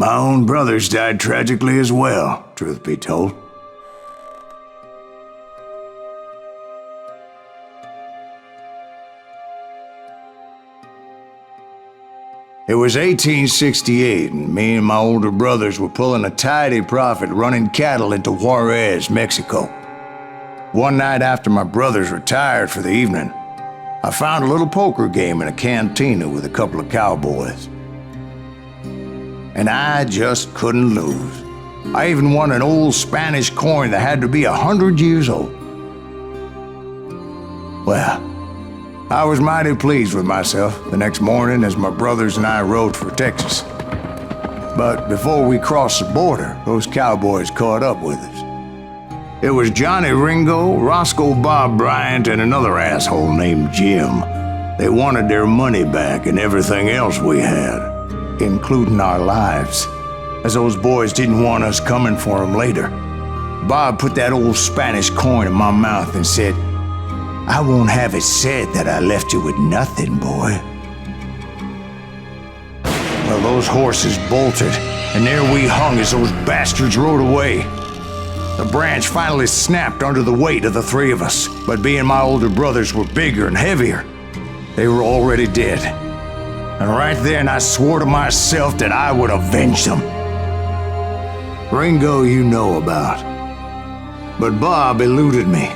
My own brothers died tragically as well, truth be told. It was 1868, and me and my older brothers were pulling a tidy profit running cattle into Juarez, Mexico. One night after my brothers retired for the evening, I found a little poker game in a cantina with a couple of cowboys. And I just couldn't lose. I even won an old Spanish coin that had to be 100 years old. Well, I was mighty pleased with myself the next morning as my brothers and I rode for Texas. But before we crossed the border, those cowboys caught up with us. It was Johnny Ringo, Roscoe Bob Bryant, and another asshole named Jim. They wanted their money back and everything else we had, including our lives, as those boys didn't want us coming for them later. Bob put that old Spanish coin in my mouth and said, "I won't have it said that I left you with nothing, boy." Well, those horses bolted, and there we hung as those bastards rode away. The branch finally snapped under the weight of the three of us, but being my older brothers were bigger and heavier, they were already dead. And right then I swore to myself that I would avenge them. Ringo you know about. But Bob eluded me,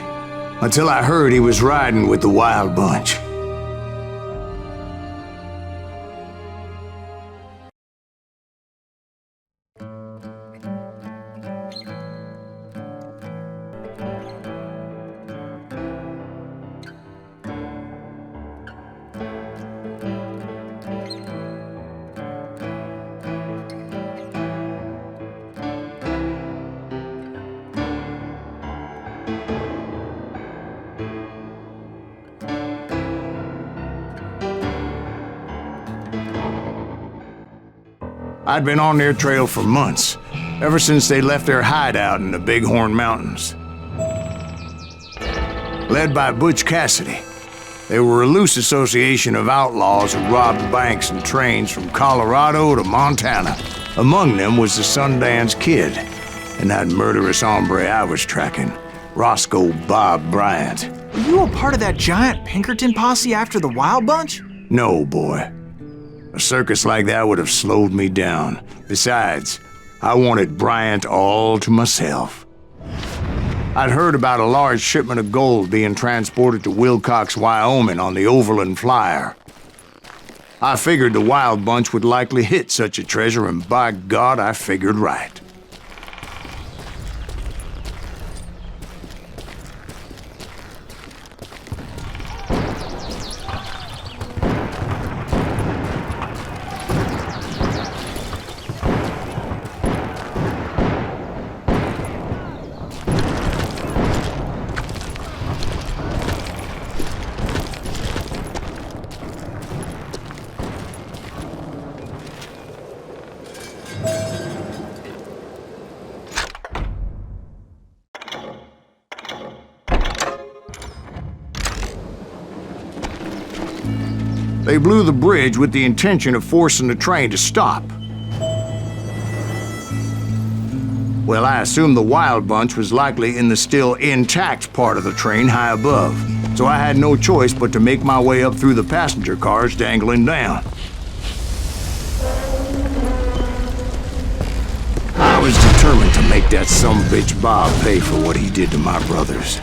until I heard he was riding with the Wild Bunch. I'd been on their trail for months, ever since they left their hideout in the Bighorn Mountains. Led by Butch Cassidy, they were a loose association of outlaws who robbed banks and trains from Colorado to Montana. Among them was the Sundance Kid, and that murderous hombre I was tracking, Roscoe Bob Bryant. Were you a part of that giant Pinkerton posse after the Wild Bunch? No, boy. A circus like that would have slowed me down. Besides, I wanted Bryant all to myself. I'd heard about a large shipment of gold being transported to Wilcox, Wyoming on the Overland Flyer. I figured the Wild Bunch would likely hit such a treasure, and by God, I figured right. They blew the bridge with the intention of forcing the train to stop. Well, I assumed the Wild Bunch was likely in the still intact part of the train high above, so I had no choice but to make my way up through the passenger cars dangling down. I was determined to make that sumbitch Bob pay for what he did to my brothers.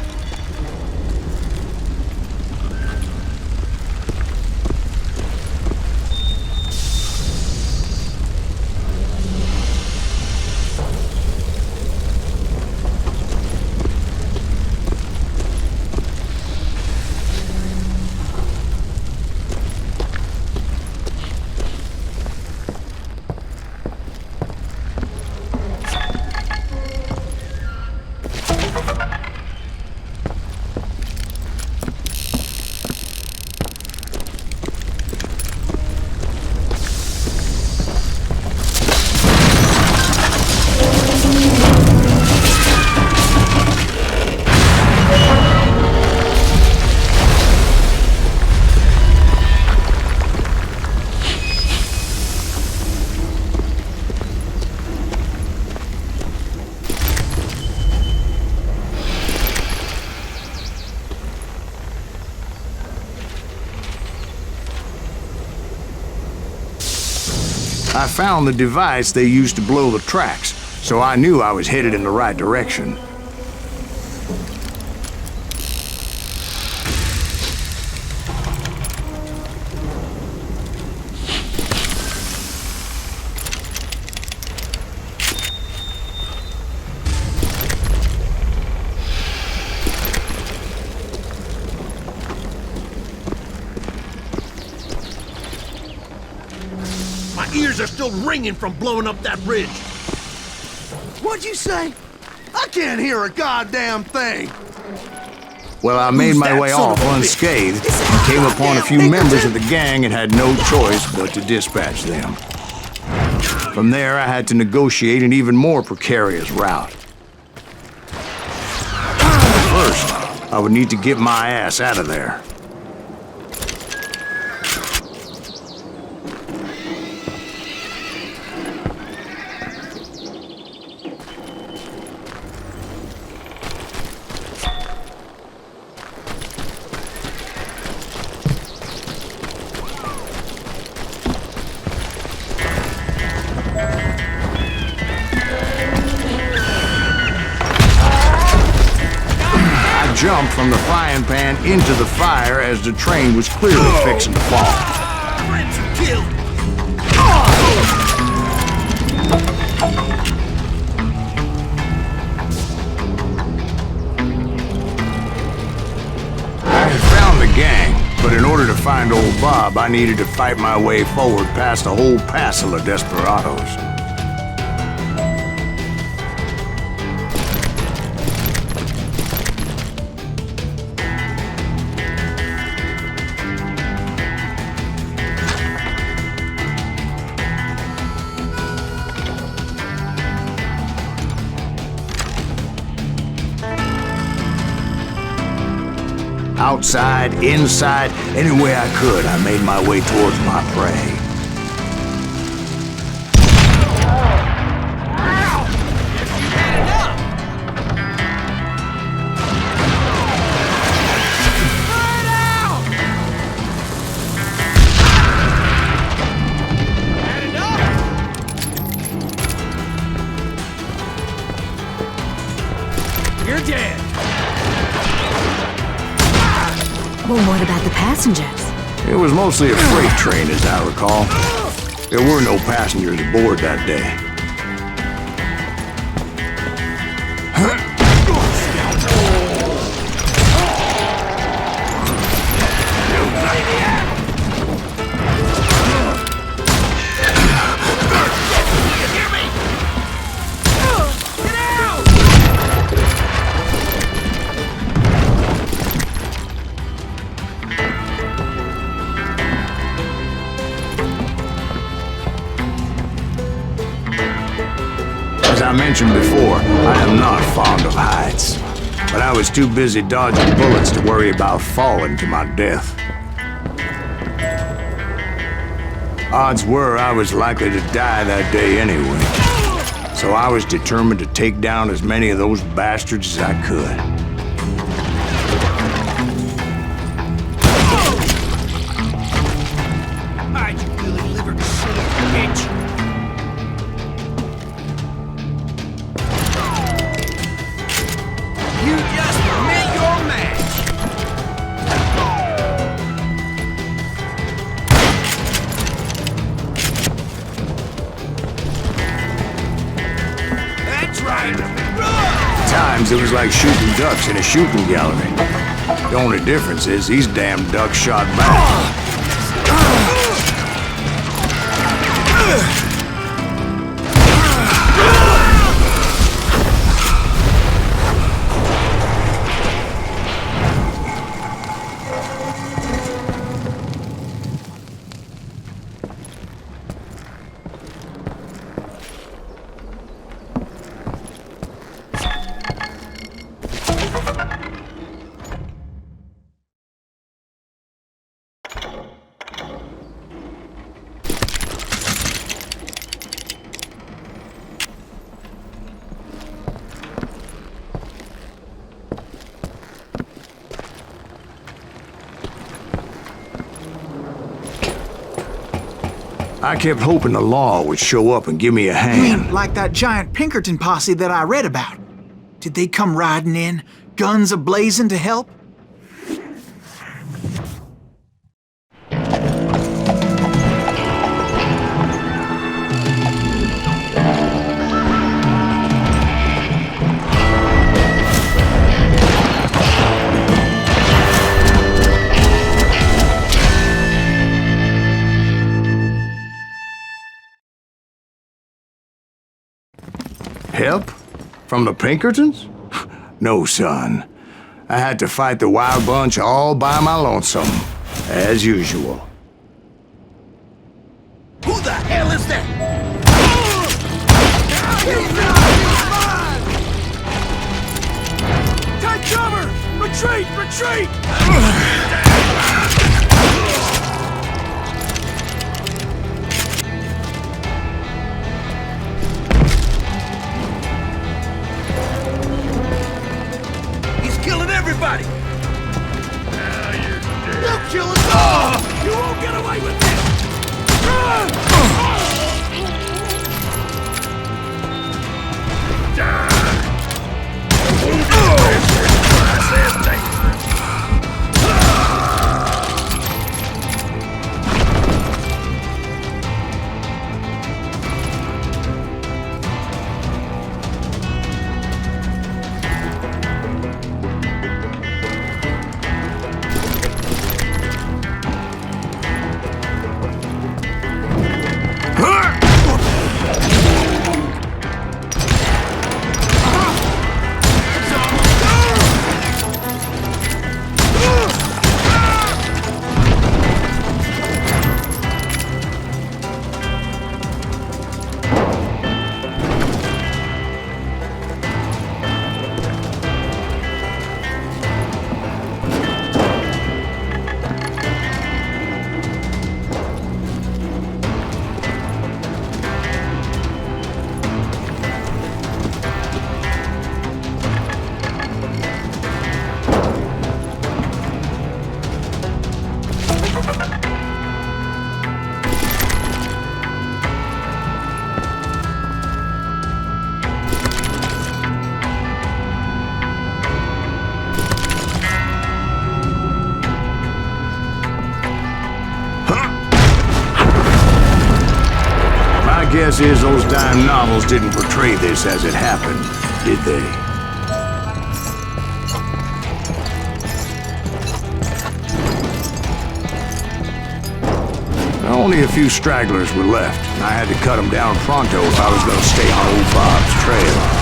I found the device they used to blow the tracks, so I knew I was headed in the right direction. My ears are still ringing from blowing up that ridge. What'd you say? I can't hear a goddamn thing. Well, I made my way off unscathed and came upon a few members of the gang and had no choice but to dispatch them. From there, I had to negotiate an even more precarious route. First, I would need to get my ass out of there. Jumped from the frying pan into the fire as the train was clearly fixing to fall. I had found the gang, but in order to find old Bob, I needed to fight my way forward past a whole passel of desperados. Outside, inside, any way I could, I made my way towards my prey. You're dead. Well, what about the passengers? It was mostly a freight train, as I recall. There were no passengers aboard that day. As I mentioned before, I am not fond of heights, but I was too busy dodging bullets to worry about falling to my death. Odds were I was likely to die that day anyway, so I was determined to take down as many of those bastards as I could. Hide, you billy-livered son of a bitch. You just met your match. That's right. Run! Times it was like shooting ducks in a shooting gallery. The only difference is these damn ducks shot back. I kept hoping the law would show up and give me a You hand. mean like that giant Pinkerton posse that I read about? Did they come riding in, guns a-blazing to help? Help? From the Pinkertons? No, son. I had to fight the wild bunch all by my lonesome, as usual. Who the hell is that? Take cover! Retreat! Retreat! He's killing everybody! They'll kill us all! You won't get away with this! Guess is those dime novels didn't portray this as it happened, did they? Only a few stragglers were left, and I had to cut them down pronto if I was going to stay on old Bob's trail.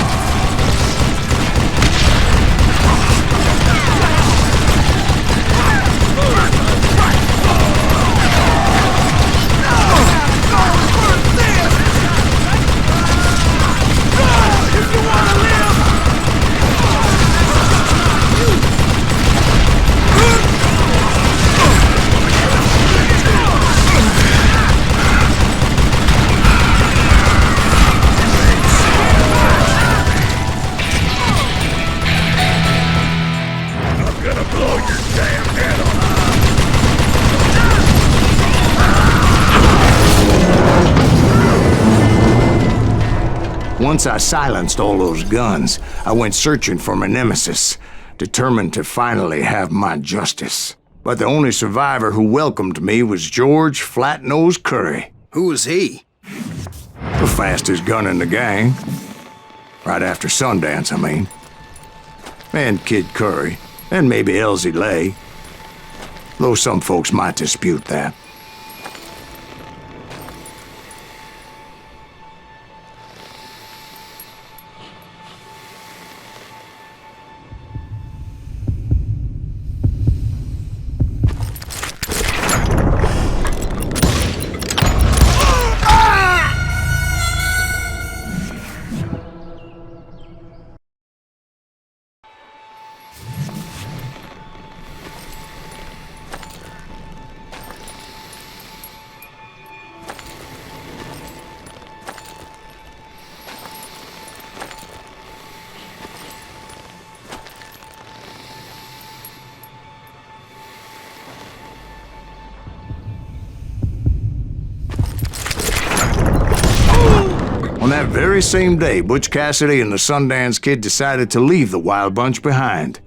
Once I silenced all those guns, I went searching for my nemesis, determined to finally have my justice. But the only survivor who welcomed me was George Flat-Nosed Curry. Who was he? The fastest gun in the gang. Right after Sundance, I mean. And Kid Curry, and maybe Elsie Lay. Though some folks might dispute that. very same day, Butch Cassidy and the Sundance Kid decided to leave the Wild Bunch behind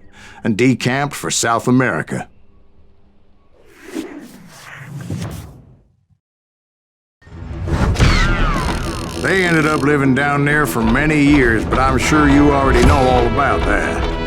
and decamped for South America. They ended up living down there for many years, but I'm sure you already know all about that.